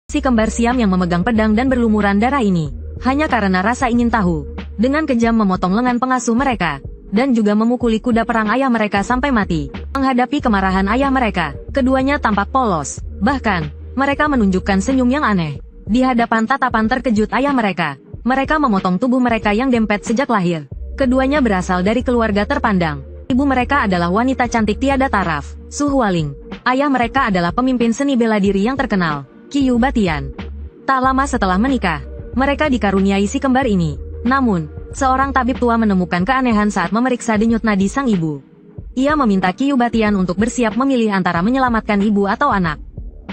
Si kembar siam yang memegang pedang dan berlumuran darah ini, hanya karena rasa ingin tahu, dengan kejam memotong lengan pengasuh mereka, dan juga memukuli kuda perang ayah mereka sampai mati. Menghadapi kemarahan ayah mereka, keduanya tampak polos. Bahkan, mereka menunjukkan senyum yang aneh. Di hadapan tatapan terkejut ayah mereka, mereka memotong tubuh mereka yang dempet sejak lahir. Keduanya berasal dari keluarga terpandang. Ibu mereka adalah wanita cantik tiada taraf, Su Hualing. Ayah mereka adalah pemimpin seni bela diri yang terkenal, Qiyu Batian. Tak lama setelah menikah, mereka dikaruniai si kembar ini. Namun, seorang tabib tua menemukan keanehan saat memeriksa denyut nadi sang ibu. Ia meminta Qiyu Batian untuk bersiap memilih antara menyelamatkan ibu atau anak.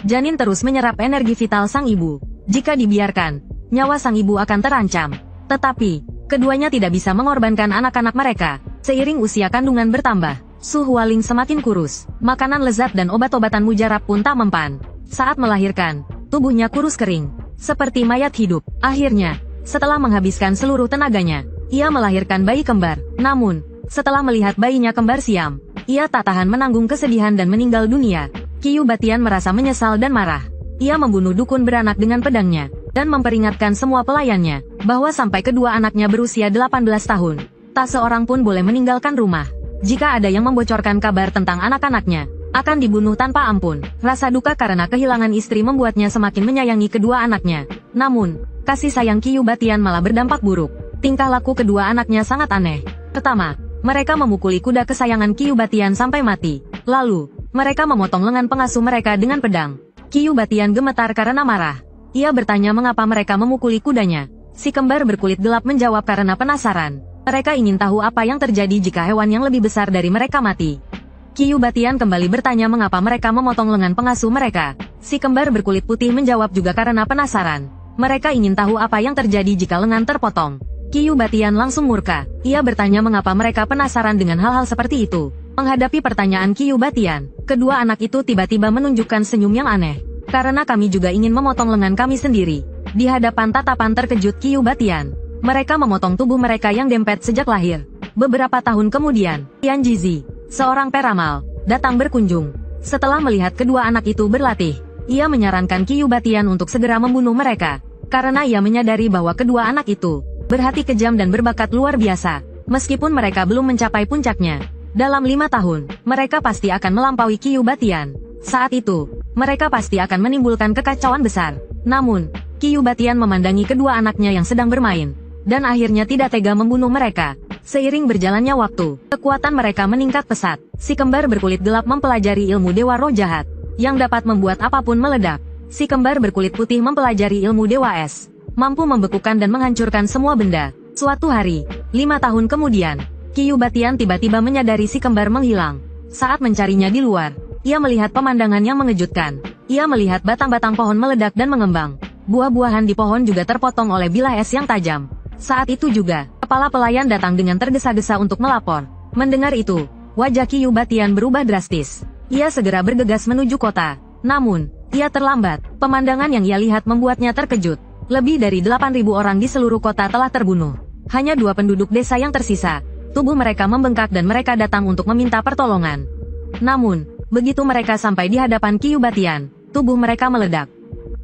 Janin terus menyerap energi vital sang ibu. Jika dibiarkan, nyawa sang ibu akan terancam. Tetapi, keduanya tidak bisa mengorbankan anak-anak mereka. Seiring usia kandungan bertambah, Su Hualing semakin kurus. Makanan lezat dan obat-obatan mujarab pun tak mempan. Saat melahirkan, tubuhnya kurus kering, seperti mayat hidup. Akhirnya, setelah menghabiskan seluruh tenaganya, ia melahirkan bayi kembar. Namun, setelah melihat bayinya kembar siam, ia tak tahan menanggung kesedihan dan meninggal dunia. Qiyu Batian merasa menyesal dan marah. Ia membunuh dukun beranak dengan pedangnya, dan memperingatkan semua pelayannya, bahwa sampai kedua anaknya berusia 18 tahun, tak seorang pun boleh meninggalkan rumah. Jika ada yang membocorkan kabar tentang anak-anaknya, akan dibunuh tanpa ampun. Rasa duka karena kehilangan istri membuatnya semakin menyayangi kedua anaknya. Namun, kasih sayang Qiyu Batian malah berdampak buruk. Tingkah laku kedua anaknya sangat aneh. Pertama, mereka memukuli kuda kesayangan Qiyu Batian sampai mati. Lalu, mereka memotong lengan pengasuh mereka dengan pedang. Qiyu Batian gemetar karena marah. Ia bertanya mengapa mereka memukuli kudanya. Si kembar berkulit gelap menjawab karena penasaran. Mereka ingin tahu apa yang terjadi jika hewan yang lebih besar dari mereka mati. Qiyu Batian kembali bertanya mengapa mereka memotong lengan pengasuh mereka. Si kembar berkulit putih menjawab juga karena penasaran. Mereka ingin tahu apa yang terjadi jika lengan terpotong. Qiyu Batian langsung murka. Ia bertanya mengapa mereka penasaran dengan hal-hal seperti itu. Menghadapi pertanyaan Qiyu Batian, kedua anak itu tiba-tiba menunjukkan senyum yang aneh. Karena kami juga ingin memotong lengan kami sendiri. Di hadapan tatapan terkejut Qiyu Batian, mereka memotong tubuh mereka yang dempet sejak lahir. Beberapa tahun kemudian, Tian Jizi, seorang peramal, datang berkunjung. Setelah melihat kedua anak itu berlatih, ia menyarankan Qiyu Batian untuk segera membunuh mereka. Karena ia menyadari bahwa kedua anak itu berhati kejam dan berbakat luar biasa. Meskipun mereka belum mencapai puncaknya, dalam 5 tahun, mereka pasti akan melampaui Qiyu Batian. Saat itu, mereka pasti akan menimbulkan kekacauan besar. Namun, Qiyu Batian memandangi kedua anaknya yang sedang bermain, dan akhirnya tidak tega membunuh mereka. Seiring berjalannya waktu, kekuatan mereka meningkat pesat. Si kembar berkulit gelap mempelajari ilmu Dewa Roh Jahat, yang dapat membuat apapun meledak. Si kembar berkulit putih mempelajari ilmu Dewa Es, mampu membekukan dan menghancurkan semua benda. Suatu hari, 5 tahun kemudian, Qiyu Batian tiba-tiba menyadari si kembar menghilang. Saat mencarinya di luar, ia melihat pemandangan yang mengejutkan. Ia melihat batang-batang pohon meledak dan mengembang. Buah-buahan di pohon juga terpotong oleh bilah es yang tajam. Saat itu juga, kepala pelayan datang dengan tergesa-gesa untuk melapor. Mendengar itu, wajah Qiyu Batian berubah drastis. Ia segera bergegas menuju kota. Namun, ia terlambat. Pemandangan yang ia lihat membuatnya terkejut. Lebih dari 8.000 orang di seluruh kota telah terbunuh. Hanya 2 penduduk desa yang tersisa. Tubuh mereka membengkak dan mereka datang untuk meminta pertolongan. Namun, begitu mereka sampai di hadapan Qiyu Batian, tubuh mereka meledak.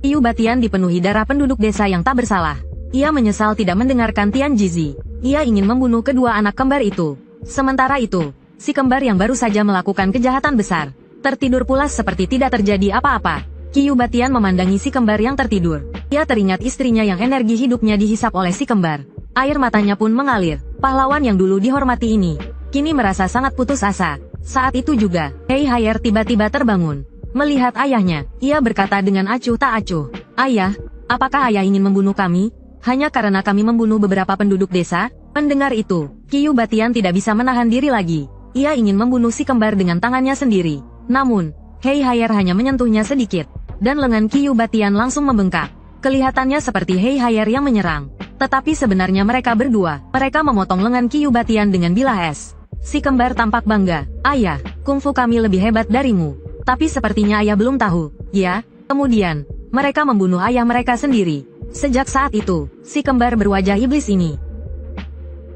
Qiyu Batian dipenuhi darah penduduk desa yang tak bersalah. Ia menyesal tidak mendengarkan Tian Jizi. Ia ingin membunuh kedua anak kembar itu. Sementara itu, si kembar yang baru saja melakukan kejahatan besar, tertidur pulas seperti tidak terjadi apa-apa. Qiyu Batian memandangi si kembar yang tertidur. Ia teringat istrinya yang energi hidupnya dihisap oleh si kembar. Air matanya pun mengalir. Pahlawan yang dulu dihormati ini, kini merasa sangat putus asa. Saat itu juga, Hei Haier tiba-tiba terbangun. Melihat ayahnya, ia berkata dengan acuh tak acuh. Ayah, apakah ayah ingin membunuh kami? Hanya karena kami membunuh beberapa penduduk desa? Mendengar itu, Qiyu Batian tidak bisa menahan diri lagi. Ia ingin membunuh si kembar dengan tangannya sendiri. Namun, Hei Haier hanya menyentuhnya sedikit, dan lengan Qiyu Batian langsung membengkak. Kelihatannya seperti Hei Haier yang menyerang. Tetapi sebenarnya mereka berdua. Mereka memotong lengan Qiyu Batian dengan bilah es. Si kembar tampak bangga. Ayah, kungfu kami lebih hebat darimu. Tapi sepertinya ayah belum tahu. Ya, kemudian, mereka membunuh ayah mereka sendiri. Sejak saat itu, si kembar berwajah iblis ini.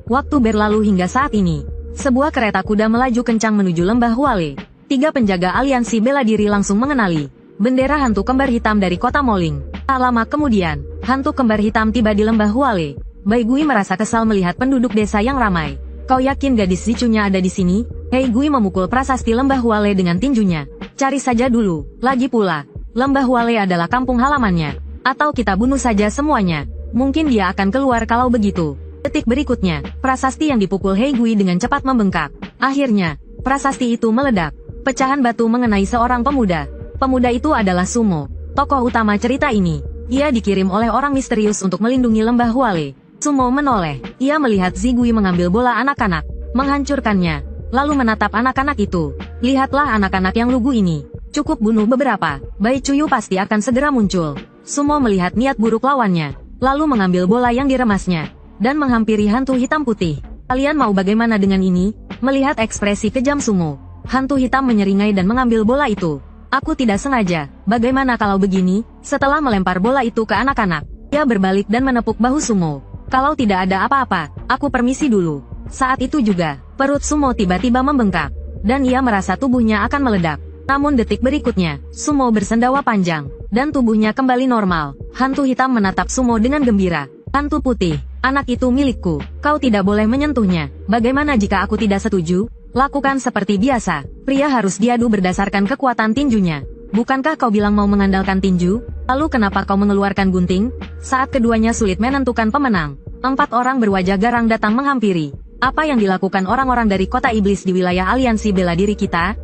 Waktu berlalu hingga saat ini. Sebuah kereta kuda melaju kencang menuju lembah Huale. 3 penjaga aliansi bela diri langsung mengenali bendera hantu kembar hitam dari kota Moling. Tak lama kemudian, hantu kembar hitam tiba di lembah Huale. Bai Gui merasa kesal melihat penduduk desa yang ramai. Kau yakin gadis Zicunya ada di sini? Hei Gui memukul prasasti lembah Huale dengan tinjunya. Cari saja dulu. Lagi pula, lembah Huale adalah kampung halamannya. Atau kita bunuh saja semuanya. Mungkin dia akan keluar kalau begitu. Detik berikutnya, prasasti yang dipukul Hei Gui dengan cepat membengkak. Akhirnya, prasasti itu meledak. Pecahan batu mengenai seorang pemuda. Pemuda itu adalah Sumo, tokoh utama cerita ini. Ia dikirim oleh orang misterius untuk melindungi lembah Huale. Sumo menoleh. Ia melihat Zigui mengambil bola anak-anak, menghancurkannya, lalu menatap anak-anak itu. Lihatlah anak-anak yang lugu ini. Cukup bunuh beberapa. Bai Cuyu pasti akan segera muncul. Sumo melihat niat buruk lawannya, lalu mengambil bola yang diremasnya, dan menghampiri hantu hitam putih. Kalian mau bagaimana dengan ini? Melihat ekspresi kejam Sumo, hantu hitam menyeringai dan mengambil bola itu. Aku tidak sengaja. Bagaimana kalau begini? Setelah melempar bola itu ke anak-anak, ia berbalik dan menepuk bahu Sumo. Kalau tidak ada apa-apa, aku permisi dulu. Saat itu juga, perut Sumo tiba-tiba membengkak, dan ia merasa tubuhnya akan meledak. Namun detik berikutnya, Sumo bersendawa panjang, dan tubuhnya kembali normal. Hantu hitam menatap Sumo dengan gembira. Hantu putih, anak itu milikku. Kau tidak boleh menyentuhnya. Bagaimana jika aku tidak setuju? Lakukan seperti biasa. Pria harus diadu berdasarkan kekuatan tinjunya. Bukankah kau bilang mau mengandalkan tinju? Lalu kenapa kau mengeluarkan gunting? Saat keduanya sulit menentukan pemenang, 4 orang berwajah garang datang menghampiri. Apa yang dilakukan orang-orang dari kota iblis di wilayah aliansi bela diri kita?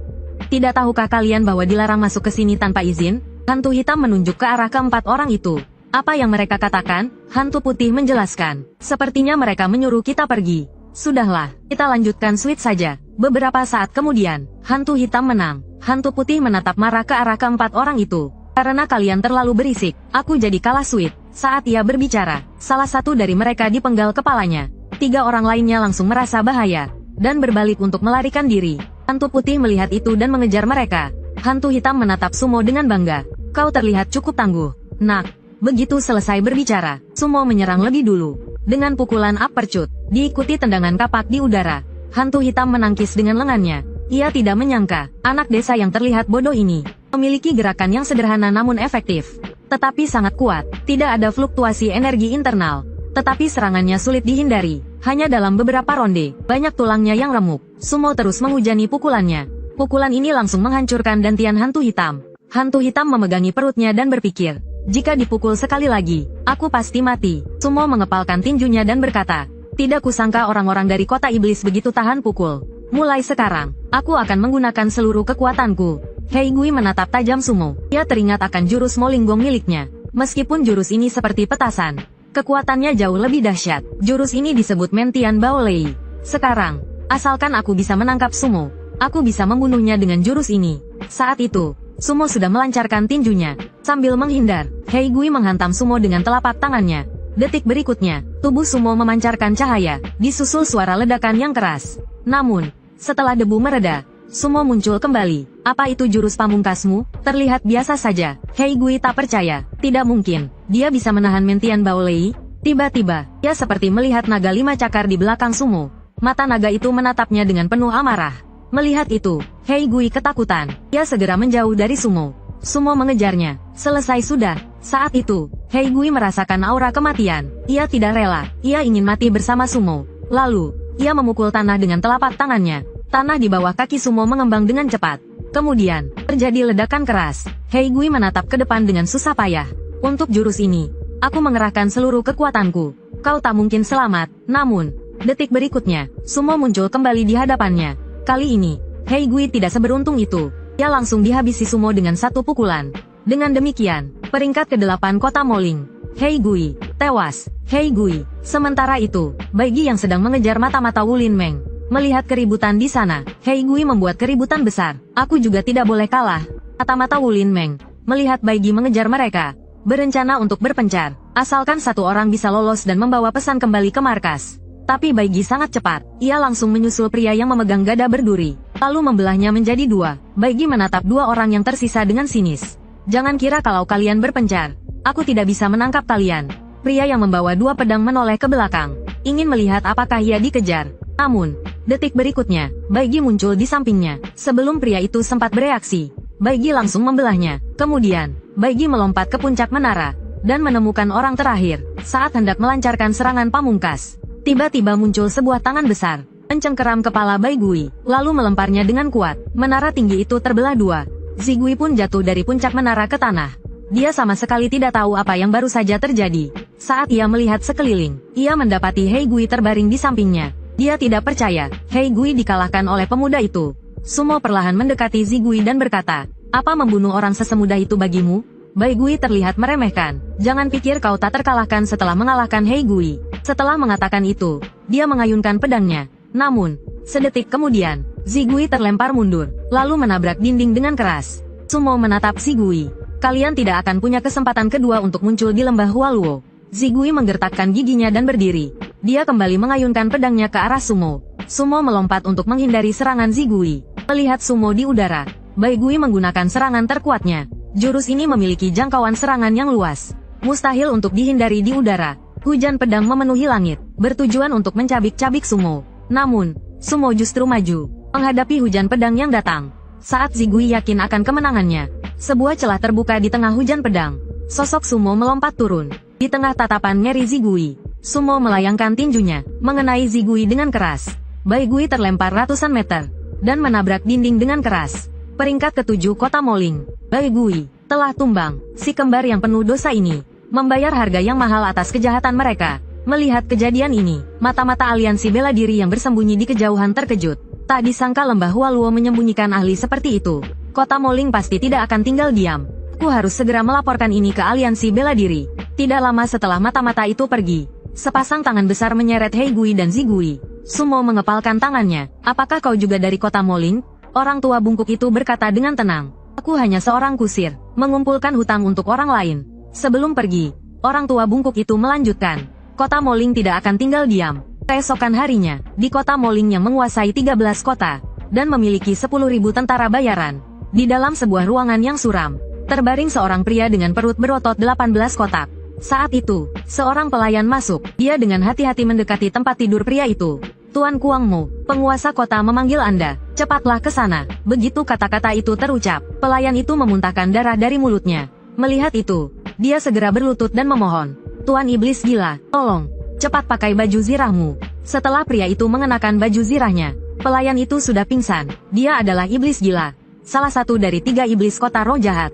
Tidak tahukah kalian bahwa dilarang masuk ke sini tanpa izin? Hantu hitam menunjuk ke arah ke-4 orang itu. Apa yang mereka katakan? Hantu putih menjelaskan. Sepertinya mereka menyuruh kita pergi. Sudahlah, kita lanjutkan Sweet saja. Beberapa saat kemudian, hantu hitam menang. Hantu putih menatap marah ke arah ke-4 orang itu. Karena kalian terlalu berisik, aku jadi kalah Sweet. Saat ia berbicara, salah satu dari mereka dipenggal kepalanya. 3 orang lainnya langsung merasa bahaya, dan berbalik untuk melarikan diri. Hantu putih melihat itu dan mengejar mereka. Hantu hitam menatap Sumo dengan bangga. Kau terlihat cukup tangguh, nak. Begitu selesai berbicara, Sumo menyerang lebih dulu. Dengan pukulan uppercut, diikuti tendangan kapak di udara. Hantu hitam menangkis dengan lengannya. Ia tidak menyangka, anak desa yang terlihat bodoh ini memiliki gerakan yang sederhana namun efektif, tetapi sangat kuat. Tidak ada fluktuasi energi internal, tetapi serangannya sulit dihindari. Hanya dalam beberapa ronde, banyak tulangnya yang remuk. Sumo terus menghujani pukulannya. Pukulan ini langsung menghancurkan dantian hantu hitam. Hantu hitam memegangi perutnya dan berpikir, jika dipukul sekali lagi, aku pasti mati. Sumo mengepalkan tinjunya dan berkata, tidak kusangka orang-orang dari kota iblis begitu tahan pukul. Mulai sekarang, aku akan menggunakan seluruh kekuatanku. Hei Gui menatap tajam Sumo. Ia teringat akan jurus Molinggong miliknya. Meskipun jurus ini seperti petasan, kekuatannya jauh lebih dahsyat. Jurus ini disebut Mentian Baolei. Sekarang, asalkan aku bisa menangkap Sumo, aku bisa membunuhnya dengan jurus ini. Saat itu, Sumo sudah melancarkan tinjunya. Sambil menghindar, Hei Gui menghantam Sumo dengan telapak tangannya. Detik berikutnya, tubuh Sumo memancarkan cahaya, disusul suara ledakan yang keras. Namun, setelah debu mereda, Sumo muncul kembali. Apa itu jurus pamungkasmu? Terlihat biasa saja. Hei Gui tak percaya. Tidak mungkin, dia bisa menahan Mentian Baolei. Tiba-tiba, ia seperti melihat naga 5 cakar di belakang Sumo. Mata naga itu menatapnya dengan penuh amarah. Melihat itu, Hei Gui ketakutan. Ia segera menjauh dari Sumo. Sumo mengejarnya. Selesai sudah. Saat itu, Hei Gui merasakan aura kematian. Ia tidak rela. Ia ingin mati bersama Sumo. Lalu, ia memukul tanah dengan telapak tangannya. Tanah di bawah kaki Sumo mengembang dengan cepat. Kemudian, terjadi ledakan keras. Hei Gui menatap ke depan dengan susah payah. Untuk jurus ini, aku mengerahkan seluruh kekuatanku. Kau tak mungkin selamat. Namun, detik berikutnya, Sumo muncul kembali di hadapannya. Kali ini, Hei Gui tidak seberuntung itu. Ia langsung dihabisi Sumo dengan satu pukulan. Dengan demikian, peringkat ke-8 kota Moling, Hei Gui, tewas. Hei Gui. Sementara itu, Baigi yang sedang mengejar mata-mata Wulin Meng melihat keributan di sana. Hei Gui membuat keributan besar. Aku juga tidak boleh kalah. Mata-mata Wulin Meng melihat Baigi mengejar mereka, berencana untuk berpencar, asalkan satu orang bisa lolos dan membawa pesan kembali ke markas. Tapi Baigi sangat cepat. Ia langsung menyusul pria yang memegang gada berduri, lalu membelahnya menjadi 2. Baigi menatap 2 orang yang tersisa dengan sinis. Jangan kira kalau kalian berpencar, aku tidak bisa menangkap kalian. Pria yang membawa 2 pedang menoleh ke belakang, ingin melihat apakah ia dikejar. Namun, detik berikutnya, Baigi muncul di sampingnya. Sebelum pria itu sempat bereaksi, Baigi langsung membelahnya. Kemudian, Baigi melompat ke puncak menara. dan menemukan orang terakhir. Saat hendak melancarkan serangan pamungkas, tiba-tiba muncul sebuah tangan besar, mencengkeram kepala Bai Gui, lalu melemparnya dengan kuat. Menara tinggi itu terbelah dua. Zigui pun jatuh dari puncak menara ke tanah. Dia sama sekali tidak tahu apa yang baru saja terjadi. Saat ia melihat sekeliling, ia mendapati Hei Gui terbaring di sampingnya. Dia tidak percaya, Hei Gui dikalahkan oleh pemuda itu. Sumo perlahan mendekati Zigui dan berkata, "Apa membunuh orang sesemudah itu bagimu?" Bai Gui terlihat meremehkan. "Jangan pikir kau tak terkalahkan setelah mengalahkan Hei Gui." Setelah mengatakan itu, dia mengayunkan pedangnya. Namun, sedetik kemudian, Zigui terlempar mundur, lalu menabrak dinding dengan keras. Sumo menatap Zigui. "Kalian tidak akan punya kesempatan kedua untuk muncul di lembah Hualuo." Zigui menggertakkan giginya dan berdiri. Dia kembali mengayunkan pedangnya ke arah Sumo. Sumo melompat untuk menghindari serangan Zigui. Melihat Sumo di udara, Bai Gui menggunakan serangan terkuatnya. Jurus ini memiliki jangkauan serangan yang luas. Mustahil untuk dihindari di udara. Hujan pedang memenuhi langit, bertujuan untuk mencabik-cabik Sumo. Namun, Sumo justru maju, menghadapi hujan pedang yang datang. Saat Zigui yakin akan kemenangannya, sebuah celah terbuka di tengah hujan pedang. Sosok Sumo melompat turun. Di tengah tatapan ngeri Zigui, Sumo melayangkan tinjunya, mengenai Zigui dengan keras. Bai Gui terlempar ratusan meter, dan menabrak dinding dengan keras. Peringkat ke-7 Kota Moling, Bai Gui, telah tumbang. Si kembar yang penuh dosa ini, membayar harga yang mahal atas kejahatan mereka. Melihat kejadian ini, mata-mata aliansi bela diri yang bersembunyi di kejauhan terkejut. Tak disangka lembah Hualuo menyembunyikan ahli seperti itu. Kota Moling pasti tidak akan tinggal diam. Aku harus segera melaporkan ini ke aliansi bela diri. Tidak lama setelah mata-mata itu pergi, sepasang tangan besar menyeret Hei Gui dan Zigui. Sumo mengepalkan tangannya. "Apakah kau juga dari Kota Moling?" Orang tua bungkuk itu berkata dengan tenang. "Aku hanya seorang kusir, mengumpulkan hutang untuk orang lain." Sebelum pergi, orang tua bungkuk itu melanjutkan, "Kota Moling tidak akan tinggal diam." Keesokan harinya, di Kota Moling yang menguasai 13 kota, dan memiliki 10.000 tentara bayaran, di dalam sebuah ruangan yang suram, terbaring seorang pria dengan perut berotot 18 kotak. Saat itu, seorang pelayan masuk. Dia dengan hati-hati mendekati tempat tidur pria itu. "Tuan Kuangmo, penguasa kota memanggil Anda. Cepatlah ke sana." Begitu kata-kata itu terucap, pelayan itu memuntahkan darah dari mulutnya. Melihat itu, dia segera berlutut dan memohon, "Tuan Iblis Gila, tolong, cepat pakai baju zirahmu." Setelah pria itu mengenakan baju zirahnya, pelayan itu sudah pingsan. Dia adalah Iblis Gila, salah satu dari 3 iblis kota roh jahat.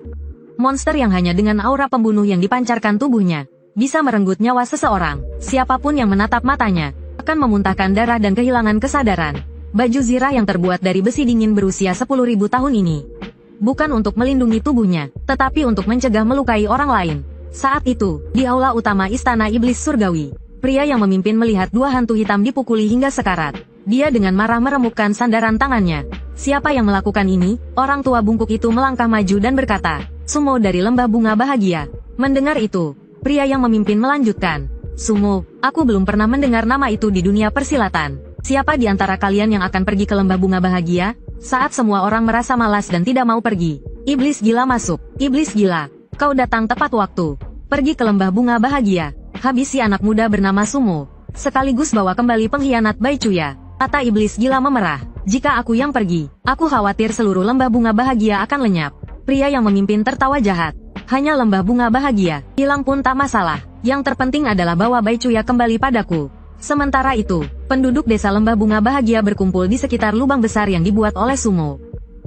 Monster yang hanya dengan aura pembunuh yang dipancarkan tubuhnya, bisa merenggut nyawa seseorang. Siapapun yang menatap matanya, akan memuntahkan darah dan kehilangan kesadaran. Baju zirah yang terbuat dari besi dingin berusia 10.000 tahun ini, bukan untuk melindungi tubuhnya, tetapi untuk mencegah melukai orang lain. Saat itu, di aula utama Istana Iblis Surgawi, pria yang memimpin melihat 2 hantu hitam dipukuli hingga sekarat. Dia dengan marah meremukkan sandaran tangannya. "Siapa yang melakukan ini?" Orang tua bungkuk itu melangkah maju dan berkata, "Sumo dari Lembah Bunga Bahagia." Mendengar itu, pria yang memimpin melanjutkan, "Sumo, aku belum pernah mendengar nama itu di dunia persilatan. Siapa di antara kalian yang akan pergi ke Lembah Bunga Bahagia?" Saat semua orang merasa malas dan tidak mau pergi, Iblis Gila masuk. "Iblis Gila, kau datang tepat waktu. Pergi ke Lembah Bunga Bahagia, habisi anak muda bernama Sumo, sekaligus bawa kembali pengkhianat Bai Chuya." Kata Iblis Gila memerah, "Jika aku yang pergi, aku khawatir seluruh Lembah Bunga Bahagia akan lenyap." Pria yang memimpin tertawa jahat. "Hanya Lembah Bunga Bahagia, hilang pun tak masalah. Yang terpenting adalah bawa Bai Chuya kembali padaku." Sementara itu, penduduk desa Lembah Bunga Bahagia berkumpul di sekitar lubang besar yang dibuat oleh Sumo.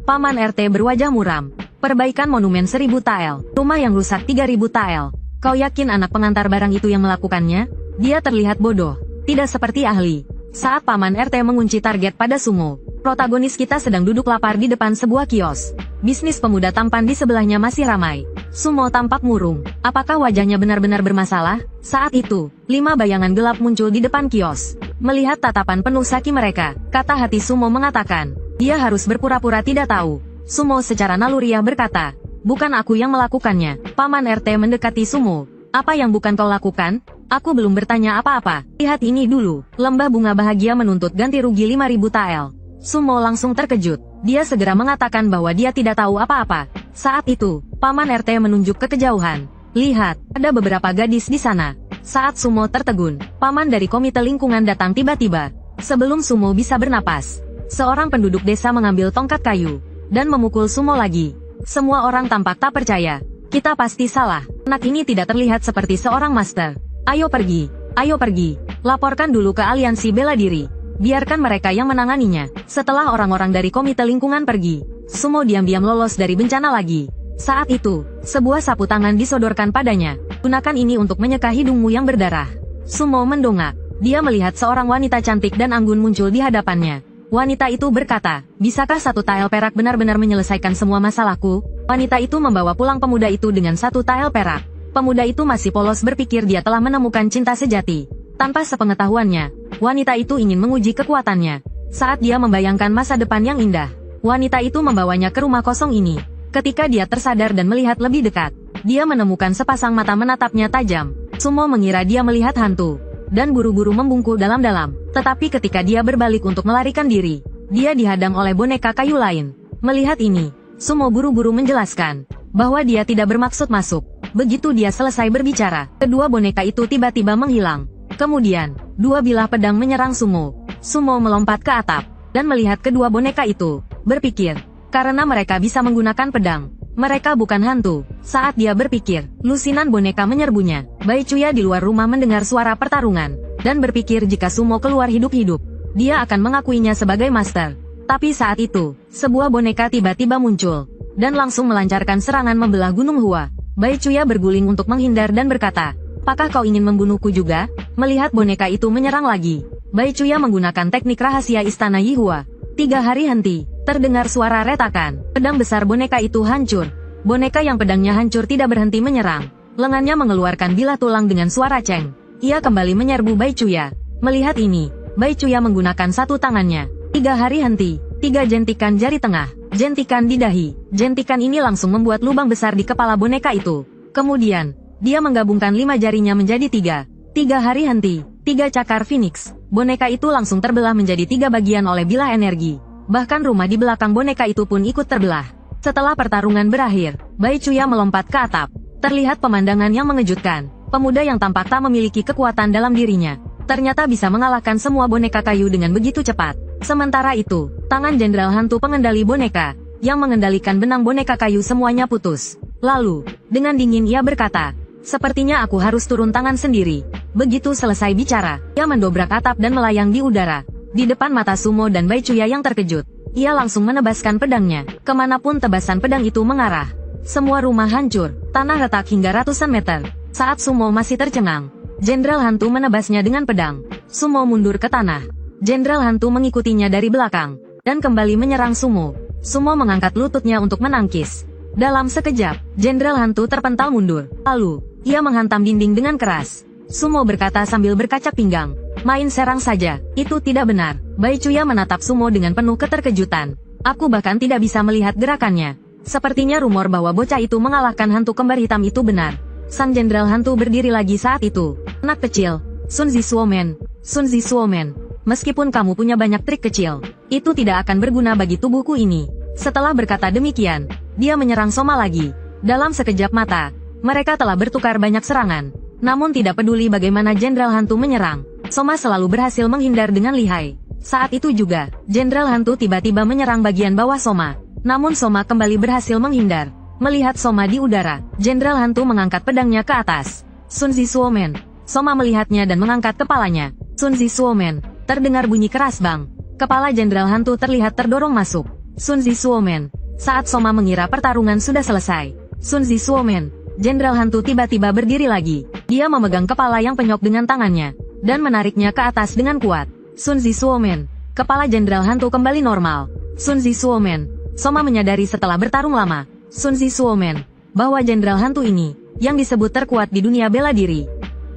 Paman RT berwajah muram. "Perbaikan monumen 1000 tael, rumah yang rusak 3000 tael. Kau yakin anak pengantar barang itu yang melakukannya?" Dia terlihat bodoh, tidak seperti ahli. Saat Paman RT mengunci target pada Sumo, protagonis kita sedang duduk lapar di depan sebuah kios. Bisnis pemuda tampan di sebelahnya masih ramai. Sumo tampak murung. Apakah wajahnya benar-benar bermasalah? Saat itu, 5 bayangan gelap muncul di depan kios. Melihat tatapan penuh saki mereka, kata hati Sumo mengatakan, dia harus berpura-pura tidak tahu. Sumo secara naluriah berkata, "Bukan aku yang melakukannya." Paman RT mendekati Sumo. "Apa yang bukan kau lakukan?" "Aku belum bertanya apa-apa. Lihat ini dulu." Lembah Bunga Bahagia menuntut ganti rugi 5.000 tael. Sumo langsung terkejut. Dia segera mengatakan bahwa dia tidak tahu apa-apa. Saat itu, Paman RT menunjuk ke kejauhan. "Lihat, ada beberapa gadis di sana." Saat Sumo tertegun, paman dari komite lingkungan datang tiba-tiba. Sebelum Sumo bisa bernapas, seorang penduduk desa mengambil tongkat kayu dan memukul Sumo lagi. Semua orang tampak tak percaya. Kita pasti salah. Anak ini tidak terlihat seperti seorang master. Ayo pergi. Ayo pergi. Laporkan dulu ke aliansi bela diri. Biarkan mereka yang menanganinya. Setelah orang-orang dari komite lingkungan pergi, Sumo diam-diam lolos dari bencana lagi. Saat itu, sebuah sapu tangan disodorkan padanya. Gunakan ini untuk menyeka hidungmu yang berdarah. Sumo mendongak. Dia melihat seorang wanita cantik dan anggun muncul di hadapannya. Wanita itu berkata, bisakah satu tael perak benar-benar menyelesaikan semua masalahku? Wanita itu membawa pulang pemuda itu dengan satu tael perak. Pemuda itu masih polos berpikir dia telah menemukan cinta sejati. Tanpa sepengetahuannya, wanita itu ingin menguji kekuatannya. Saat dia membayangkan masa depan yang indah, wanita itu membawanya ke rumah kosong ini. Ketika dia tersadar dan melihat lebih dekat, dia menemukan sepasang mata menatapnya tajam. Sumo mengira dia melihat hantu, dan buru-buru membungkuk dalam-dalam. Tetapi ketika dia berbalik untuk melarikan diri, dia dihadang oleh boneka kayu lain. Melihat ini, Sumo buru-buru menjelaskan bahwa dia tidak bermaksud masuk. Begitu dia selesai berbicara, kedua boneka itu tiba-tiba menghilang. Kemudian, dua bilah pedang menyerang Sumo. Sumo melompat ke atap, dan melihat kedua boneka itu, berpikir, karena mereka bisa menggunakan pedang, mereka bukan hantu. Saat dia berpikir, lusinan boneka menyerbunya. Bai Chuya di luar rumah mendengar suara pertarungan, dan berpikir jika Sumo keluar hidup-hidup, dia akan mengakuinya sebagai master. Tapi saat itu, sebuah boneka tiba-tiba muncul, dan langsung melancarkan serangan membelah Gunung Hua. Bai Chuya berguling untuk menghindar dan berkata, apakah kau ingin membunuhku juga? Melihat boneka itu menyerang lagi, Bai Chuya menggunakan teknik rahasia Istana Yihua. 3 hari henti, terdengar suara retakan. Pedang besar boneka itu hancur. Boneka yang pedangnya hancur tidak berhenti menyerang. Lengannya mengeluarkan bilah tulang dengan suara ceng. Ia kembali menyerbu Bai Chuya. Melihat ini, Bai Chuya menggunakan satu tangannya. 3 hari henti, 3 jentikan jari tengah, jentikan di dahi. Jentikan ini langsung membuat lubang besar di kepala boneka itu. Kemudian, dia menggabungkan 5 jarinya menjadi 3. 3 hari henti, 3 cakar Phoenix. Boneka itu langsung terbelah menjadi 3 bagian oleh bilah energi. Bahkan rumah di belakang boneka itu pun ikut terbelah. Setelah pertarungan berakhir, Bai Chuya melompat ke atap. Terlihat pemandangan yang mengejutkan. Pemuda yang tampak tak memiliki kekuatan dalam dirinya, ternyata bisa mengalahkan semua boneka kayu dengan begitu cepat. Sementara itu, tangan jenderal hantu pengendali boneka, yang mengendalikan benang boneka kayu semuanya putus. Lalu, dengan dingin ia berkata, sepertinya aku harus turun tangan sendiri. Begitu selesai bicara, ia mendobrak atap dan melayang di udara. Di depan mata Sumo dan Bai Chuya yang terkejut, ia langsung menebaskan pedangnya. Kemanapun tebasan pedang itu mengarah, semua rumah hancur, tanah retak hingga ratusan meter. Saat Sumo masih tercengang, jenderal hantu menebasnya dengan pedang. Sumo mundur ke tanah. Jenderal hantu mengikutinya dari belakang, dan kembali menyerang Sumo. Sumo mengangkat lututnya untuk menangkis. Dalam sekejap, jenderal hantu terpental mundur. Lalu, ia menghantam dinding dengan keras. Sumo berkata sambil berkacak pinggang, main serang saja, itu tidak benar. Bai Chuya menatap Sumo dengan penuh keterkejutan. Aku bahkan tidak bisa melihat gerakannya. Sepertinya rumor bahwa bocah itu mengalahkan hantu kembar hitam itu benar. Sang jenderal hantu berdiri lagi saat itu. Anak kecil, Sun Zisuomen, Sun Zisuomen. Meskipun kamu punya banyak trik kecil, itu tidak akan berguna bagi tubuhku ini. Setelah berkata demikian, dia menyerang Soma lagi. Dalam sekejap mata, mereka telah bertukar banyak serangan. Namun tidak peduli bagaimana jenderal hantu menyerang, Soma selalu berhasil menghindar dengan lihai. Saat itu juga, jenderal hantu tiba-tiba menyerang bagian bawah Soma. Namun Soma kembali berhasil menghindar. Melihat Soma di udara, jenderal hantu mengangkat pedangnya ke atas. Sun Zisuomen. Soma melihatnya dan mengangkat kepalanya. Sun Zisuomen. Terdengar bunyi keras bang. Kepala jenderal hantu terlihat terdorong masuk. Sun Zisuomen. Saat Soma mengira pertarungan sudah selesai, Sun Zisuomen, jenderal hantu tiba-tiba berdiri lagi. Dia memegang kepala yang penyok dengan tangannya, dan menariknya ke atas dengan kuat. Sun Zisuomen. Kepala jenderal hantu kembali normal. Sun Zisuomen. Soma menyadari setelah bertarung lama, Sun Zisuomen, bahwa jenderal hantu ini, yang disebut terkuat di dunia bela diri,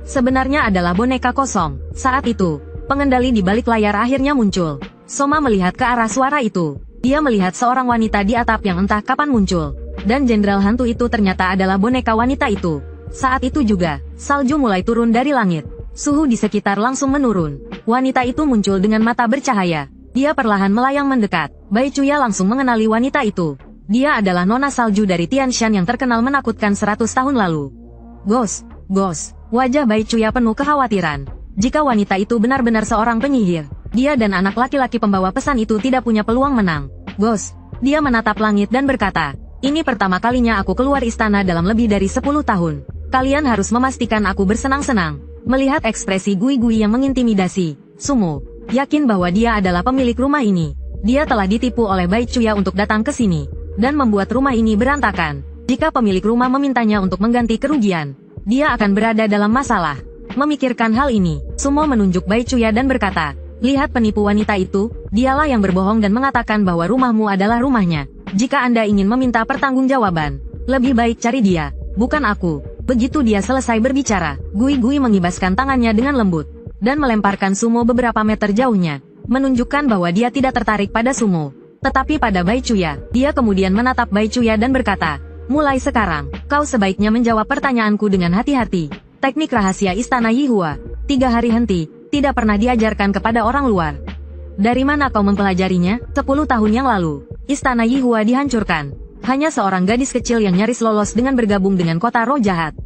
sebenarnya adalah boneka kosong. Saat itu, pengendali di balik layar akhirnya muncul. Soma melihat ke arah suara itu. Dia melihat seorang wanita di atap yang entah kapan muncul. Dan jenderal hantu itu ternyata adalah boneka wanita itu. Saat itu juga, salju mulai turun dari langit. Suhu di sekitar langsung menurun. Wanita itu muncul dengan mata bercahaya. Dia perlahan melayang mendekat. Bai Chuya langsung mengenali wanita itu. Dia adalah nona salju dari Tianshan yang terkenal menakutkan 100 tahun lalu. Ghost. Wajah Bai Chuya penuh kekhawatiran. Jika wanita itu benar-benar seorang penyihir, dia dan anak laki-laki pembawa pesan itu tidak punya peluang menang. Ghost. Dia menatap langit dan berkata, Ini pertama kalinya aku keluar istana dalam lebih dari 10 tahun. Kalian harus memastikan aku bersenang-senang. Melihat ekspresi Gui-Gui yang mengintimidasi, Sumo yakin bahwa dia adalah pemilik rumah ini. Dia telah ditipu oleh Bai Chuya untuk datang ke sini dan membuat rumah ini berantakan. Jika pemilik rumah memintanya untuk mengganti kerugian, dia akan berada dalam masalah. Memikirkan hal ini, Sumo menunjuk Bai Chuya dan berkata, "Lihat penipu wanita itu, dialah yang berbohong dan mengatakan bahwa rumahmu adalah rumahnya. Jika Anda ingin meminta pertanggungjawaban, lebih baik cari dia, bukan aku." Begitu dia selesai berbicara, Gui-Gui mengibaskan tangannya dengan lembut dan melemparkan Sumo beberapa meter jauhnya, menunjukkan bahwa dia tidak tertarik pada Sumo, tetapi pada Bai Chuya. Dia kemudian menatap Bai Chuya dan berkata, "Mulai sekarang, kau sebaiknya menjawab pertanyaanku dengan hati-hati. Teknik rahasia Istana Yihua, 3 hari henti, tidak pernah diajarkan kepada orang luar. Dari mana kau mempelajarinya?" 10 tahun yang lalu, Istana Yihua dihancurkan. Hanya seorang gadis kecil yang nyaris lolos dengan bergabung dengan kota roh jahat.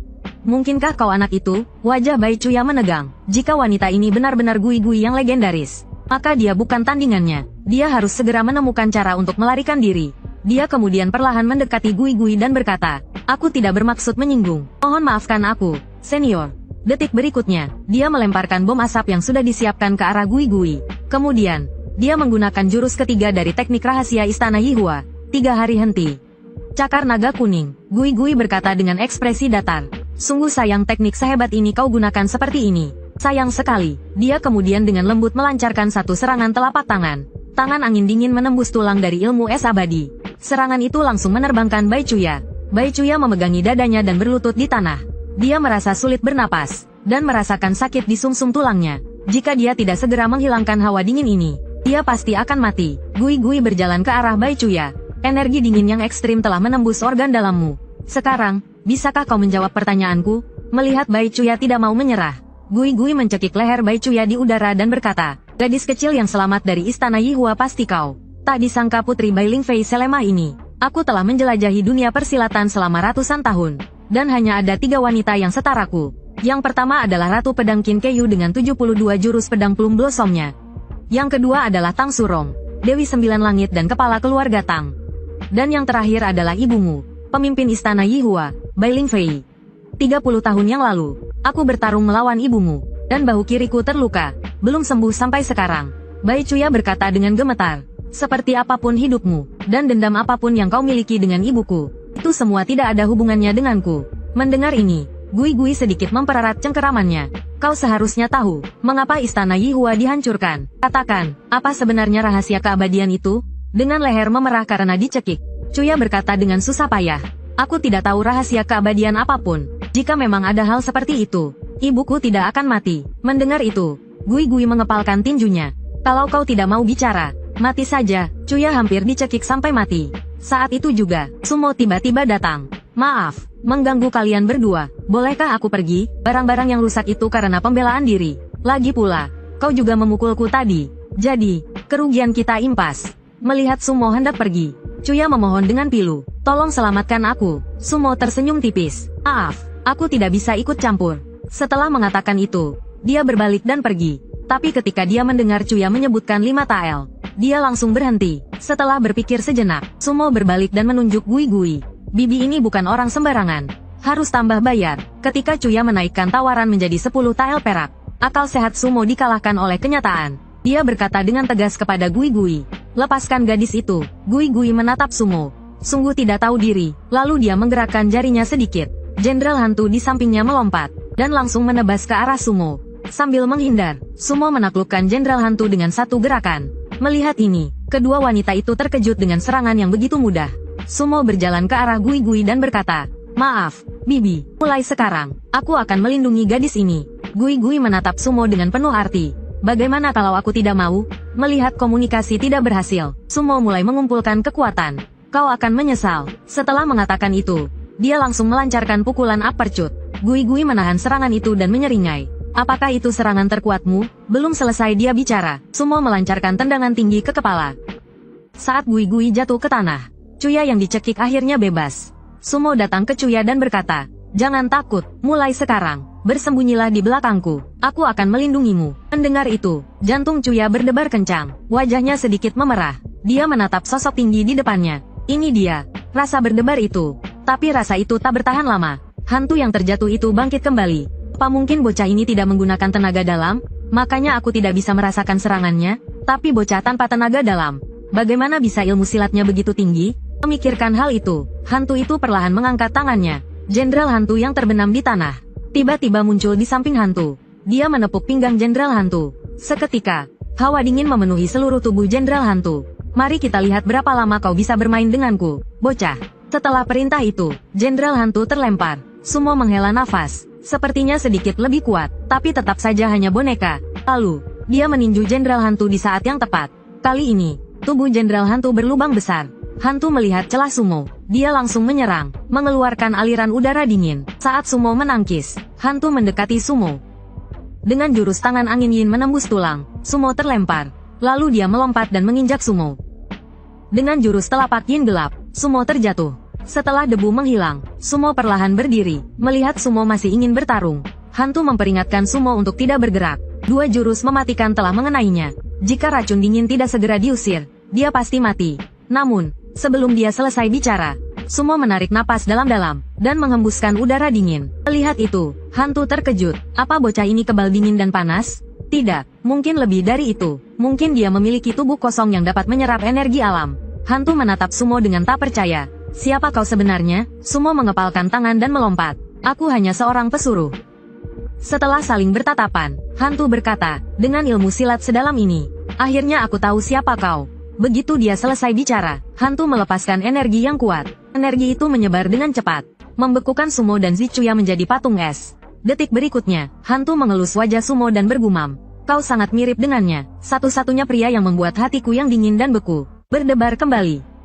"Mungkinkah kau anak itu?" Wajah Bai Chuya menegang. Jika wanita ini benar-benar Gui-Gui yang legendaris, maka dia bukan tandingannya. Dia harus segera menemukan cara untuk melarikan diri. Dia kemudian perlahan mendekati Gui-Gui dan berkata, "Aku tidak bermaksud menyinggung. Mohon maafkan aku, senior." Detik berikutnya, dia melemparkan bom asap yang sudah disiapkan ke arah Gui-Gui. Kemudian, dia menggunakan jurus ketiga dari teknik rahasia Istana Yihua, 3 hari henti. Cakar naga kuning, Gui-Gui berkata dengan ekspresi datar. "Sungguh sayang teknik sehebat ini kau gunakan seperti ini. Sayang sekali." Dia kemudian dengan lembut melancarkan satu serangan telapak tangan. Tangan angin dingin menembus tulang dari ilmu es abadi. Serangan itu langsung menerbangkan Bai Chuya. Bai Chuya memegangi dadanya dan berlutut di tanah. Dia merasa sulit bernapas, dan merasakan sakit di sumsum tulangnya. Jika dia tidak segera menghilangkan hawa dingin ini, dia pasti akan mati. Gui-Gui berjalan ke arah Bai Chuya. Energi dingin yang ekstrim telah menembus organ dalammu. "Sekarang, bisakah kau menjawab pertanyaanku?" Melihat Bai Chuya tidak mau menyerah, Gui-Gui mencekik leher Bai Chuya di udara dan berkata, "Gadis kecil yang selamat dari Istana Yihua pasti kau. Tak disangka putri Bai Lingfei selemah ini. Aku telah menjelajahi dunia persilatan selama ratusan tahun, dan hanya ada 3 wanita yang setaraku. Yang pertama adalah Ratu Pedang Qin Keiyu dengan 72 jurus pedang plum blossomnya. Yang kedua adalah Tang Surong, Dewi Sembilan Langit dan kepala keluarga Tang. Dan yang terakhir adalah ibumu, pemimpin Istana Yihua, Bai Lingfei. 30 tahun yang lalu, aku bertarung melawan ibumu, dan bahu kiriku terluka, belum sembuh sampai sekarang." Bai Chuya berkata dengan gemetar, "Seperti apapun hidupmu, dan dendam apapun yang kau miliki dengan ibuku, itu semua tidak ada hubungannya denganku." Mendengar ini, Gui-Gui sedikit mempererat cengkeramannya. "Kau seharusnya tahu, mengapa Istana Yihua dihancurkan. Katakan, apa sebenarnya rahasia keabadian itu?" Dengan leher memerah karena dicekik, Chuya berkata dengan susah payah, "Aku tidak tahu rahasia keabadian apapun. Jika memang ada hal seperti itu, ibuku tidak akan mati." Mendengar itu, Gui-Gui mengepalkan tinjunya. "Kalau kau tidak mau bicara, mati saja." Chuya hampir dicekik sampai mati. Saat itu juga, Sumo tiba-tiba datang. "Maaf, mengganggu kalian berdua. Bolehkah aku pergi? Barang-barang yang rusak itu karena pembelaan diri. Lagi pula, kau juga memukulku tadi. Jadi, kerugian kita impas." Melihat Sumo hendak pergi, Chuya memohon dengan pilu, "Tolong selamatkan aku." Sumo tersenyum tipis. "Maaf, aku tidak bisa ikut campur." Setelah mengatakan itu, dia berbalik dan pergi. Tapi ketika dia mendengar Chuya menyebutkan 5 tael, dia langsung berhenti. Setelah berpikir sejenak, Sumo berbalik dan menunjuk Gui-Gui. "Bibi ini bukan orang sembarangan. Harus tambah bayar." Ketika Chuya menaikkan tawaran menjadi 10 tael perak, akal sehat Sumo dikalahkan oleh kenyataan. Dia berkata dengan tegas kepada Gui-Gui, "Lepaskan gadis itu." Gui-Gui menatap Sumo, sungguh tidak tahu diri, lalu dia menggerakkan jarinya sedikit. Jenderal hantu di sampingnya melompat, dan langsung menebas ke arah Sumo. Sambil menghindar, Sumo menaklukkan jenderal hantu dengan satu gerakan. Melihat ini, kedua wanita itu terkejut dengan serangan yang begitu mudah. Sumo berjalan ke arah Gui-Gui dan berkata, "Maaf, Bibi, mulai sekarang, aku akan melindungi gadis ini." Gui-Gui menatap Sumo dengan penuh arti. "Bagaimana kalau aku tidak mau?" Melihat komunikasi tidak berhasil, Sumo mulai mengumpulkan kekuatan. "Kau akan menyesal." Setelah mengatakan itu, dia langsung melancarkan pukulan uppercut. Gui-Gui menahan serangan itu dan menyeringai. "Apakah itu serangan terkuatmu?" Belum selesai dia bicara, Sumo melancarkan tendangan tinggi ke kepala. Saat Gui-Gui jatuh ke tanah, Chuya yang dicekik akhirnya bebas. Sumo datang ke Chuya dan berkata, "Jangan takut, mulai sekarang, bersembunyilah di belakangku, aku akan melindungimu." Mendengar itu, jantung Chuya berdebar kencang, wajahnya sedikit memerah. Dia menatap sosok tinggi di depannya. Ini dia, rasa berdebar itu. Tapi rasa itu tak bertahan lama. Hantu yang terjatuh itu bangkit kembali. Apa mungkin bocah ini tidak menggunakan tenaga dalam? Makanya aku tidak bisa merasakan serangannya. Tapi bocah tanpa tenaga dalam, bagaimana bisa ilmu silatnya begitu tinggi? Memikirkan hal itu, hantu itu perlahan mengangkat tangannya. Jenderal hantu yang terbenam di tanah tiba-tiba muncul di samping hantu. Dia menepuk pinggang jenderal hantu. Seketika, hawa dingin memenuhi seluruh tubuh jenderal hantu. Mari kita lihat berapa lama kau bisa bermain denganku, bocah. Setelah perintah itu, jenderal hantu terlempar. Sumo menghela nafas. Sepertinya sedikit lebih kuat, tapi tetap saja hanya boneka. Lalu, dia meninju jenderal hantu di saat yang tepat. Kali ini, tubuh jenderal hantu berlubang besar. Hantu melihat celah Sumo. Dia langsung menyerang, mengeluarkan aliran udara dingin. Saat Sumo menangkis, hantu mendekati Sumo. Dengan jurus tangan angin yin menembus tulang, Sumo terlempar. Lalu dia melompat dan menginjak Sumo. Dengan jurus telapak yin gelap, Sumo terjatuh. Setelah debu menghilang, Sumo perlahan berdiri. Melihat Sumo masih ingin bertarung, hantu memperingatkan Sumo untuk tidak bergerak. Dua jurus mematikan telah mengenainya. Jika racun dingin tidak segera diusir, dia pasti mati. Namun, sebelum dia selesai bicara, Sumo menarik napas dalam-dalam dan menghembuskan udara dingin. Melihat itu, hantu terkejut. Apa bocah ini kebal dingin dan panas? Tidak, mungkin lebih dari itu. Mungkin dia memiliki tubuh kosong yang dapat menyerap energi alam. Hantu menatap Sumo dengan tak percaya. Siapa kau sebenarnya? Sumo mengepalkan tangan dan melompat. Aku hanya seorang pesuruh. Setelah saling bertatapan, hantu berkata, dengan ilmu silat sedalam ini, akhirnya aku tahu siapa kau. Begitu dia selesai bicara, hantu melepaskan energi yang kuat. Energi itu menyebar dengan cepat, membekukan Sumo dan Zichuya menjadi patung es. Detik berikutnya, hantu mengelus wajah Sumo dan bergumam, kau sangat mirip dengannya. Satu-satunya pria yang membuat hatiku yang dingin dan beku berdebar kembali.